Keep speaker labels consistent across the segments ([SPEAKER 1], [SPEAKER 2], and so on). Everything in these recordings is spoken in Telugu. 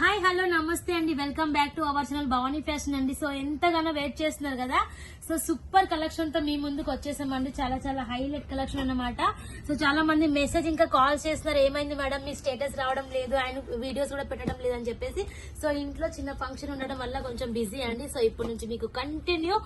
[SPEAKER 1] హాయ్ హలో నమస్తే అండి, welcome back to our channel Bhavani fashion అండి. సో ఎంతగానో వెయిట్ చేస్తున్నారు కదా, సో సూపర్ కలెక్షన్ తో మీ ముందుకు వచ్చేసామండి. చాలా చాలా హైలైట్ కలెక్షన్ అన్నమాట. సో చాలా మంది మెసేజ్ ఇంకా కాల్ చేస్తున్నారు, ఏమైంది మేడం మీ స్టేటస్ రావడం లేదు, ఆయన వీడియోస్ కూడా పెట్టడం లేదు అని చెప్పేసి. సో ఇంట్లో చిన్న ఫంక్షన్ ఉండడం వల్ల కొంచెం బిజీ అండి. సో ఇప్పటి నుంచి మీకు కంటిన్యూ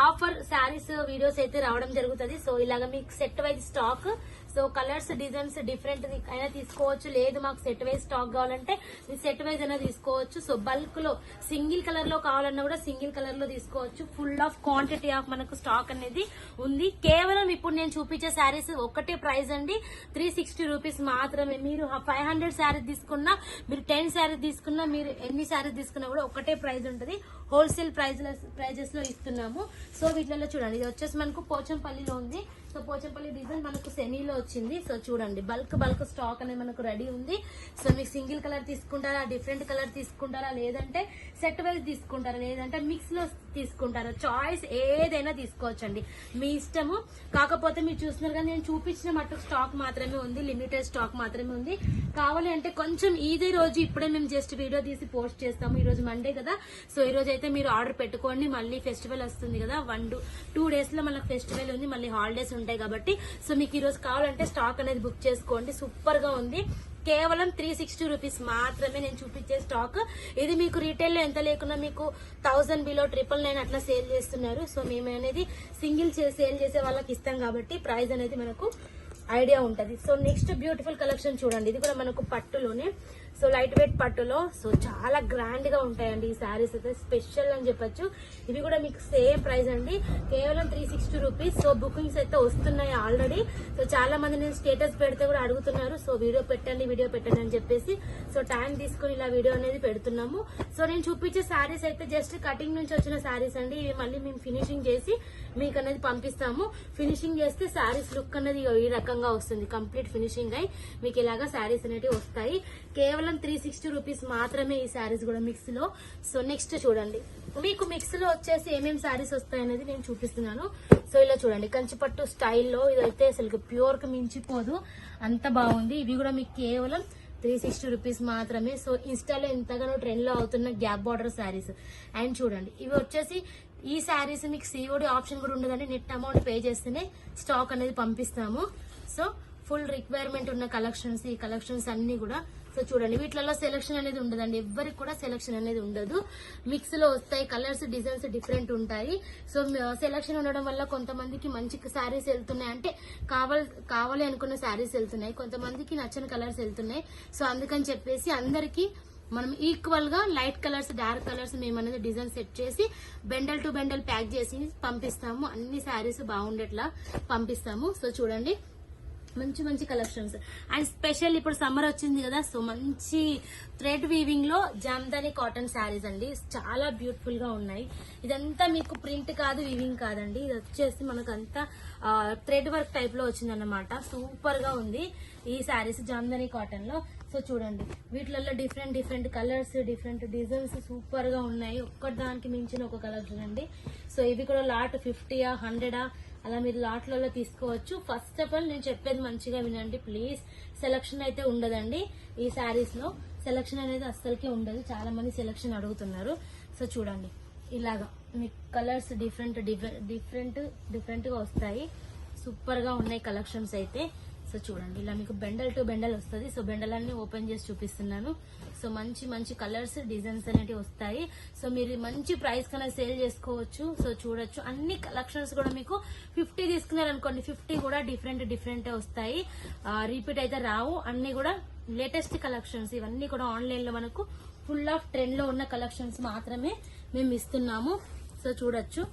[SPEAKER 1] ఆఫర్ శారీస్ వీడియోస్ అయితే రావడం జరుగుతుంది. సో ఇలాగ మీకు set wise stock, so colours designs different అయినా తీసుకోవచ్చు, లేదు మాకు సెట్ వైజ్ స్టాక్ కావాలంటే మీరు సెట్ వైజ్ అయినా తీసుకోవచ్చు. సో బల్క్ లో సింగిల్ కలర్ లో కావాలన్నా కూడా సింగిల్ కలర్ లో తీసుకోవచ్చు. ఫుల్ ఆఫ్ క్వాంటిటీ ఆఫ్ మనకు స్టాక్ అనేది ఉంది. కేవలం ఇప్పుడు నేను చూపించే శారీస్ ఒకటే ప్రైస్ అండి, 360 రూపీస్ మాత్రమే. మీరు 500 శారీస్ తీసుకున్నా, మీరు 10 శారీస్ తీసుకున్నా, మీరు ఎన్ని శారీస్ తీసుకున్నా కూడా ఒకటే ప్రైస్ ఉంటుంది. హోల్సేల్ ప్రైజెస్ లో ఇస్తున్నాము. సో వీటిలో చూడండి, ఇది వచ్చేసి మనకు పోచంపల్లిలో ఉంది. సో పోచంపల్లి డిజైన్ మనకు సెమీలో వచ్చింది. సో చూడండి, బల్క్ స్టాక్ అనేది మనకు రెడీ ఉంది. సో మీకు సింగిల్ కలర్ తీసుకుంటారా, డిఫరెంట్ కలర్ తీసుకుంటారా, లేదంటే సెట్ వైజ్ తీసుకుంటారా, లేదంటే మిక్స్ లో తీసుకుంటారా, చాయిస్ ఏదైనా తీసుకోవచ్చండి, మీ ఇష్టము. కాకపోతే మీరు చూస్తున్నారు కానీ నేను చూపించిన మట్టుకు స్టాక్ మాత్రమే ఉంది, లిమిటెడ్ స్టాక్ మాత్రమే ఉంది. కావాలి అంటే కొంచెం ఇదే రోజు ఇప్పుడే మేము జస్ట్ వీడియో తీసి పోస్ట్ చేస్తాము. ఈ రోజు మండే కదా, సో ఈ రోజు అయితే మీరు ఆర్డర్ పెట్టుకోండి. మళ్ళీ ఫెస్టివల్ వస్తుంది కదా, 1-2 డేస్ లో మనకు ఫెస్టివల్ ఉంది, మళ్ళీ హాలిడేస్ ఉంటాయి కాబట్టి. సో మీకు ఈ రోజు కావాలంటే స్టాక్ అనేది బుక్ చేసుకోండి. సూపర్ గా ఉంది. కేవలం 360 రూపీస్ మాత్రమే నేను చూపించే స్టాక్. ఇది మీకు రీటైల్ లో ఎంత లేకున్నా మీకు 1000 బిలో 999 అట్లా సేల్ చేస్తున్నారు. సో మేము అనేది సింగిల్ సేల్ చేసే వాళ్ళకి ఇస్తాం కాబట్టి ప్రైస్ అనేది మనకు ఐడియా ఉంటది. సో నెక్స్ట్ బ్యూటిఫుల్ కలెక్షన్ చూడండి, ఇది కూడా మనకు పట్టులోనే, సో లైట్ వెయిట్ పట్టులో. సో చాలా గ్రాండ్ గా ఉంటాయండి ఈ శారీస్ అయితే, స్పెషల్ అని చెప్పొచ్చు. ఇవి కూడా మీకు సేమ్ ప్రైస్ అండి, కేవలం 360 రూపీస్. సో బుకింగ్స్ అయితే వస్తున్నాయి ఆల్రెడీ. సో చాలా మంది నేను స్టేటస్ పెడితే కూడా అడుగుతున్నారు, సో వీడియో పెట్టండి అని చెప్పేసి. సో టైం తీసుకుని ఇలా వీడియో అనేది పెడుతున్నాము. సో నేను చూపించే శారీస్ అయితే జస్ట్ కటింగ్ నుంచి వచ్చిన శారీస్ అండి. ఇవి మళ్ళీ మేము ఫినిషింగ్ చేసి మీకు అనేది పంపిస్తాము. ఫినిషింగ్ చేస్తే శారీస్ లుక్ అనేది ఈ రకంగా వస్తుంది, కంప్లీట్ ఫినిషింగ్ అయి మీకు ఇలాగా శారీస్ అనేవి వస్తాయి. కేవలం 360 రూపీస్ మాత్రమే ఈ శారీస్ కూడా మిక్స్ లో. సో నెక్స్ట్ చూడండి, మీకు మిక్స్ లో వచ్చేసి ఏమేమి శారీస్ వస్తాయనేది నేను చూపిస్తున్నాను. సో ఇలా చూడండి, కంచిపట్టు స్టైల్లో ఇదైతే అసలు ప్యూర్ కి మించిపోదు, అంత బాగుంది. ఇవి కూడా మీకు కేవలం 360 రూపీస్ మాత్రమే. సో ఇన్స్టాలో ఎంతగానో ట్రెండ్ లో అవుతున్న గ్యాప్ బార్డర్ శారీస్. అండ్ చూడండి, ఇవి వచ్చేసి ఈ శారీస్ మీకు సిఓడి ఆప్షన్ కూడా ఉండదండి, నెట్ అమౌంట్ పే చేస్తేనే స్టాక్ అనేది పంపిస్తాము. సో ఫుల్ రిక్వైర్మెంట్ ఉన్న కలెక్షన్స్, ఈ కలెక్షన్స్ అన్ని కూడా. సో చూడండి, వీటిలలో సెలెక్షన్ అనేది ఉండదండి, ఎవరికి కూడా సెలెక్షన్ అనేది ఉండదు. మిక్స్ లో వస్తాయి, కలర్స్ డిజైన్స్ డిఫరెంట్ ఉంటాయి. సో సెలెక్షన్ ఉండడం వల్ల కొంతమందికి మంచి శారీస్ వెళ్తున్నాయి, అంటే కావాలి అనుకున్న శారీస్ వెళ్తున్నాయి, కొంతమందికి నచ్చని కలర్స్ వెళ్తున్నాయి. సో అందుకని చెప్పేసి అందరికి మనం ఈక్వల్ గా లైట్ కలర్స్, డార్క్ కలర్స్ మేము అనేది డిజైన్ సెట్ చేసి బెండల్ టు బెండల్ ప్యాక్ చేసి పంపిస్తాము. అన్ని శారీస్ బాగుండేట్లా పంపిస్తాము. సో చూడండి, మంచి మంచి కలెక్షన్స్. అండ్ స్పెషల్ ఇప్పుడు సమ్మర్ వచ్చింది కదా, సో మంచి థ్రెడ్ వీవింగ్ లో జామ్దాని కాటన్ శారీస్ అండి, చాలా బ్యూటిఫుల్ గా ఉన్నాయి. ఇదంతా మీకు ప్రింట్ కాదు, వీవింగ్ కాదండి, ఇది వచ్చేసి మనకు అంతా థ్రెడ్ వర్క్ టైప్ లో వచ్చింది అన్నమాట. సూపర్ గా ఉంది ఈ శారీస్ జామ్దాని కాటన్ లో. సో చూడండి, వీటిలలో different colours, different designs super గా ఉన్నాయి. ఒక్కదానికి మించిన ఒక కలెక్షన్ అండి. సో ఇవి కూడా లాట్ 50 100 అలా మీరు లాట్లలో తీసుకోవచ్చు. ఫస్ట్ ఆఫ్ ఆల్ నేను చెప్పేది మంచిగా వినండి ప్లీజ్. సెలక్షన్ అయితే ఉండదండి ఈ శారీస్ లో, సెలక్షన్ అనేది అస్సలకే ఉండదు. చాలా మంది సెలక్షన్ అడుగుతున్నారు. సో చూడండి, ఇలాగా మీకు కలర్స్ డిఫరెంట్ గా వస్తాయి. సూపర్ గా ఉన్నాయి కలెక్షన్స్ అయితే. సో చూడండి, ఇలా మీకు బెండల్ టు బెండల్ వస్తుంది. సో బెండల్ అన్ని ఓపెన్ చేసి చూపిస్తున్నాను. సో మంచి కలర్స్, డిజైన్స్ అనేవి వస్తాయి. సో మీరు మంచి ప్రైస్ కన్నా సేల్ చేసుకోవచ్చు. సో చూడొచ్చు, అన్ని కలెక్షన్స్ కూడా మీకు 50 తీసుకున్నారనుకోండి, 50 కూడా డిఫరెంట్ వస్తాయి, రిపీట్ అయితే రావు. అన్ని కూడా లేటెస్ట్ కలెక్షన్స్, ఇవన్నీ కూడా ఆన్లైన్ లో మనకు ఫుల్ ఆఫ్ ట్రెండ్ లో ఉన్న కలెక్షన్స్ మాత్రమే మేము ఇస్తున్నాము. సో చూడొచ్చు,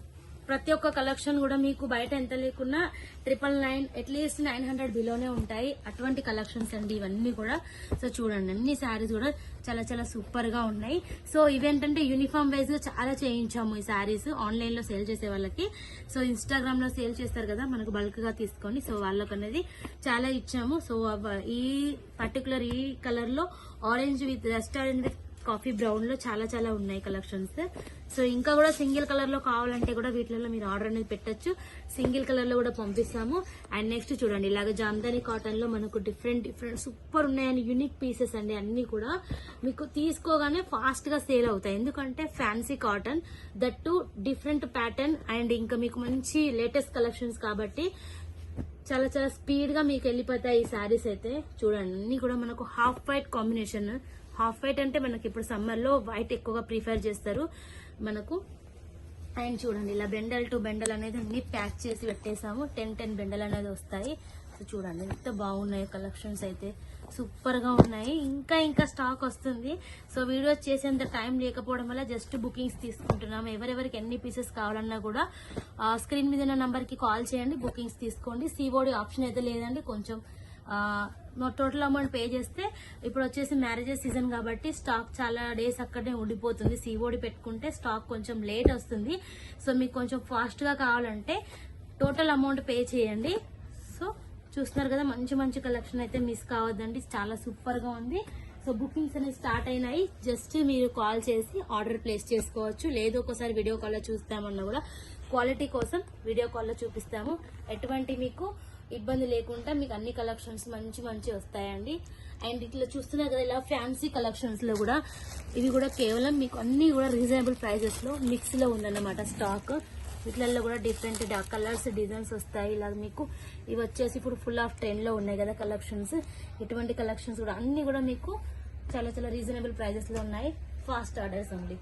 [SPEAKER 1] ప్రతి ఒక్క కలెక్షన్ కూడా మీకు బయట ఎంత లేకున్నా 999 అట్లీస్ట్ 900 బిలోనే ఉంటాయి. అటువంటి కలెక్షన్స్ అండి ఇవన్నీ కూడా. సో చూడండి, అన్ని శారీస్ కూడా చాలా సూపర్ గా ఉన్నాయి. సో ఇవేంటంటే యూనిఫామ్ వైజ్ గా చాలా చేయించాము ఈ శారీస్ ఆన్లైన్ లో సేల్ చేసే వాళ్ళకి. సో ఇన్స్టాగ్రామ్ లో సేల్ చేస్తారు కదా మనకు బల్క్ గా తీసుకొని, సో వాళ్ళకి అనేది చాలా ఇచ్చాము. సో ఈ పర్టికులర్ ఈ కలర్ లో orange with rest orange with coffee brown లో చాలా చాలా ఉన్నాయి కలెక్షన్స్. సో ఇంకా కూడా సింగిల్ కలర్ లో కావాలంటే కూడా వీటిలో మీరు ఆర్డర్ అనేది పెట్టొచ్చు, సింగిల్ కలర్ లో కూడా పంపిస్తాము. అండ్ నెక్స్ట్ చూడండి ఇలాగ జామ్దాని కాటన్ లో మనకు డిఫరెంట్ సూపర్ ఉన్నాయని యూనిక్ పీసెస్ అండి. అన్ని కూడా మీకు తీసుకోగానే ఫాస్ట్ గా సేల్ అవుతాయి, ఎందుకంటే fancy cotton, that different pattern and ఇంకా మీకు మంచి లేటెస్ట్ కలెక్షన్స్ కాబట్టి చాలా చాలా స్పీడ్ గా మీకు వెళ్ళిపోతాయి ఈ శారీస్ అయితే. చూడండి అన్ని కూడా మనకు half white combination. Half white అంటే మనకి ఇప్పుడు సమ్మర్ లో వైట్ ఎక్కువగా ప్రిఫర్ చేస్తారు మనకు. అండ్ చూడండి ఇలా బెండల్ టు బెండల్ అనేది అన్ని ప్యాక్ చేసి పెట్టేసాము, 10 బెండల్ అనేది వస్తాయి. సో చూడండి ఎంత బాగున్నాయి కలెక్షన్స్ అయితే, సూపర్ గా ఉన్నాయి. ఇంకా ఇంకా స్టాక్ వస్తుంది. సో వీడియోస్ చేసేంత టైం లేకపోవడం వల్ల జస్ట్ బుకింగ్స్ తీసుకుంటున్నాము. ఎవరెవరికి ఎన్ని పీసెస్ కావాలన్నా కూడా స్క్రీన్ మీద ఉన్న నంబర్ కి కాల్ చేయండి, బుకింగ్స్ తీసుకోండి. సిఓడి ఆప్షన్ అయితే లేదండి. కొంచెం టోటల్ అమౌంట్ పే చేస్తే, ఇప్పుడు వచ్చేసి మ్యారేజెస్ సీజన్ కాబట్టి స్టాక్ చాలా డేస్ అక్కడే ఉండిపోతుంది. సిఓడి పెట్టుకుంటే స్టాక్ కొంచెం లేట్ వస్తుంది. సో మీకు కొంచెం ఫాస్ట్ గా కావాలంటే టోటల్ అమౌంట్ పే చేయండి. సో చూస్తున్నారు కదా మంచి మంచి కలెక్షన్ అయితే మిస్ కావద్దండి, చాలా సూపర్ గా ఉంది. సో బుకింగ్స్ అనేవి స్టార్ట్ అయినాయి, జస్ట్ మీరు కాల్ చేసి ఆర్డర్ ప్లేస్ చేసుకోవచ్చు. లేదు ఒకసారి వీడియో కాల్ లో చూస్తామన్నా కూడా క్వాలిటీ కోసం వీడియో కాల్ లో చూపిస్తాము. ఎటువంటి మీకు ఇబ్బంది లేకుండా మీకు అన్ని కలెక్షన్స్ మంచి మంచి వస్తాయండి. అండ్ ఇట్లా చూస్తున్నారు కదా ఇలా ఫ్యాన్సీ కలెక్షన్స్ లో కూడా ఇవి కూడా కేవలం మీకు అన్ని కూడా రీజనబుల్ ప్రైజెస్ లో మిక్స్ లో ఉందన్నమాట స్టాక్. వీటిలలో కూడా డిఫరెంట్ కలర్స్ డిజైన్స్ వస్తాయి. ఇలా మీకు ఇవి వచ్చేసి ఇప్పుడు ఫుల్ ఆఫ్ ట్రెండ్ లో ఉన్నాయి కదా కలెక్షన్స్. ఇటువంటి కలెక్షన్స్ కూడా అన్ని కూడా మీకు చాలా చాలా రీజనబుల్ ప్రైజెస్ లో ఉన్నాయి. Fast orders only.